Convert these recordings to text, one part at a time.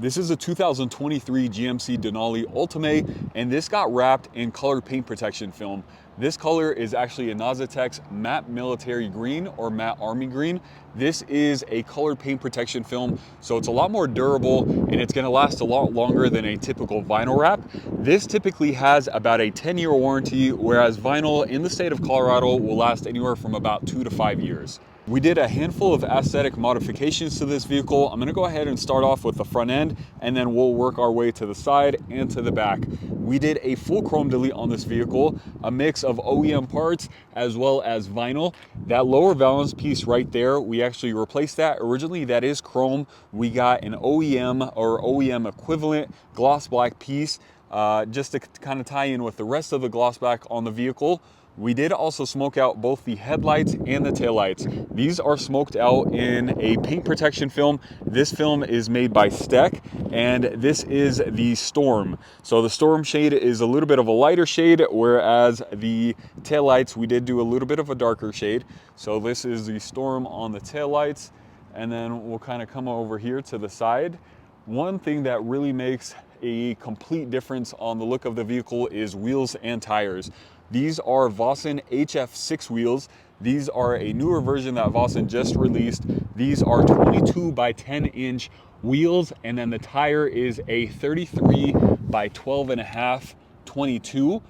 This is a 2023 GMC Denali Ultimate, and this got wrapped in colored paint protection film. This color is actually Inozetek's Matte Military Green or Matte Army Green. This is a colored paint protection film, so it's a lot more durable and it's gonna last a lot longer than a typical vinyl wrap. This typically has about a 10-year warranty, whereas vinyl in the state of Colorado will last anywhere from about 2 to 5 years. We did a handful of aesthetic modifications to this vehicle. I'm gonna go ahead and start off with the front end, and then we'll work our way to the side and to the back. We did a full chrome delete on this vehicle, a mix of OEM parts as well as vinyl. That lower valance piece right there, we actually replaced that. Originally, that is chrome. We got an OEM or OEM equivalent gloss black piece just to kind of tie in with the rest of the gloss black on the vehicle. We did also smoke out both the headlights and the taillights. These are smoked out in a paint protection film. This film is made by Stek, and this is the Storm. So the Storm shade is a little bit of a lighter shade, whereas the taillights, we did do a little bit of a darker shade. So this is the Storm on the taillights, and then we'll kind of come over here to the side. One thing that really makes a complete difference on the look of the vehicle is wheels and tires. These are Vossen HF6 wheels. These are a newer version that Vossen just released. These are 22 by 10 inch wheels, and then the tire is a 33 by 12 and a half 22.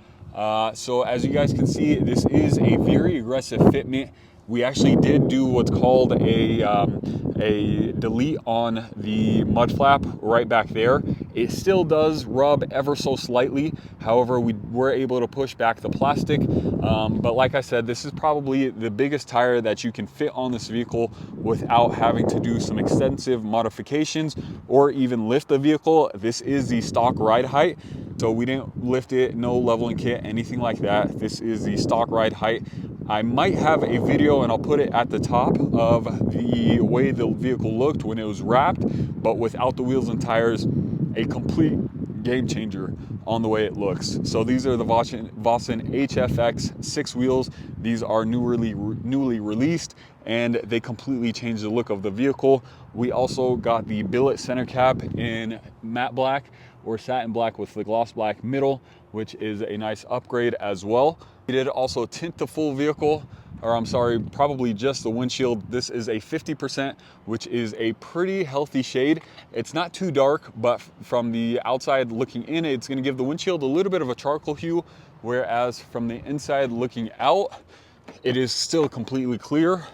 So as you guys can see, this is a very aggressive fitment. We actually did do what's called a delete on the mud flap right back there. It still does rub ever so slightly. However, we were able to push back the plastic. But like I said, this is probably the biggest tire that you can fit on this vehicle without having to do some extensive modifications or even lift the vehicle. This is the stock ride height. So we didn't lift it, no leveling kit, anything like that. This is the stock ride height. I might have a video, and I'll put it at the top, of the way the vehicle looked when it was wrapped, but without the wheels and tires. A complete game changer on the way it looks. So these are the Vossen HFX 6 wheels. These are newly released, and they completely changed the look of the vehicle. We also got the billet center cap in matte black or satin black with the gloss black middle, which is a nice upgrade as well. We did also tint the full vehicle, or I'm sorry, probably just the windshield. This is a 50%, which is a pretty healthy shade. It's not too dark, but from the outside looking in, it's gonna give the windshield a little bit of a charcoal hue, whereas from the inside looking out, it is still completely clear.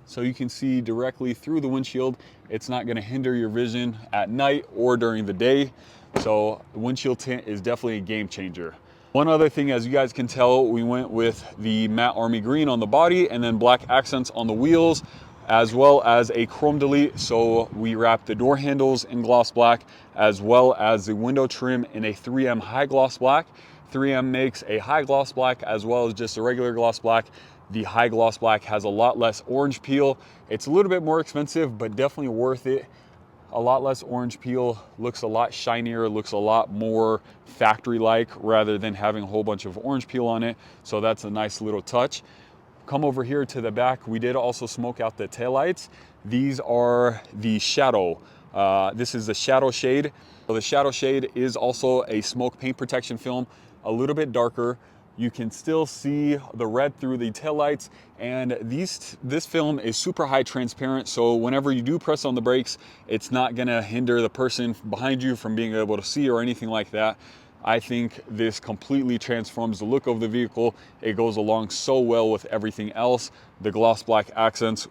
So you can see directly through the windshield. It's not gonna hinder your vision at night or during the day. So the windshield tint is definitely a game changer. One other thing, as you guys can tell, we went with the matte army green on the body and then black accents on the wheels, as well as a chrome delete. So we wrapped the door handles in gloss black, as well as the window trim in a 3M high gloss black. 3M makes a high gloss black as well as just a regular gloss black. The high gloss black has a lot less orange peel. It's a little bit more expensive, but definitely worth it. A lot less orange peel, looks a lot shinier, looks a lot more factory-like rather than having a whole bunch of orange peel on it. So that's a nice little touch. Come over here to the back. We did also smoke out the taillights. These are the Shadow. This is the Shadow shade. So the Shadow shade is also a smoke paint protection film, a little bit darker. You can still see the red through the taillights, and this film is super high transparent, so whenever you do press on the brakes, it's not gonna hinder the person behind you from being able to see or anything like that. I think this completely transforms the look of the vehicle. It goes along so well with everything else. The gloss black accents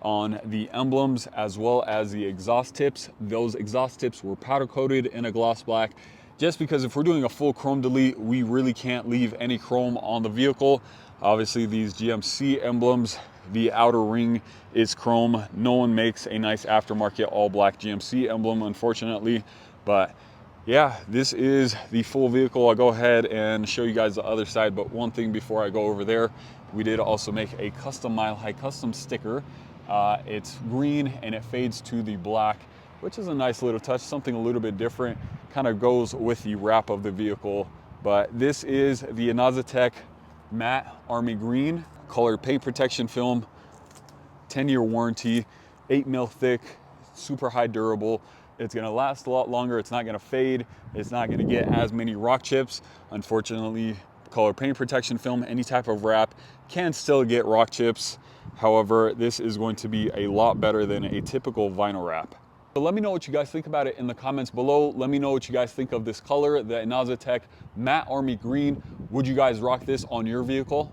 on the emblems as well as the exhaust tips. Those exhaust tips were powder coated in a gloss black, just because if we're doing a full chrome delete, we really can't leave any chrome on the vehicle. Obviously these GMC emblems, the outer ring is chrome. No one makes a nice aftermarket all black GMC emblem, unfortunately. But yeah, this is the full vehicle. I'll go ahead and show you guys the other side, but one thing before I go over there, we did also make a custom Mile High custom sticker. It's green and it fades to the black, which is a nice little touch, something a little bit different, kind of goes with the wrap of the vehicle. But this is the Inozetek Matte Army Green colored paint protection film, 10-year warranty, 8 mil thick, super high durable. It's gonna last a lot longer. It's not gonna fade. It's not gonna get as many rock chips. Unfortunately, color paint protection film, any type of wrap can still get rock chips. However, this is going to be a lot better than a typical vinyl wrap. So let me know what you guys think about it in the comments below. Let me know what you guys think of this color, the Inozetek Matte Army Green. Would you guys rock this on your vehicle?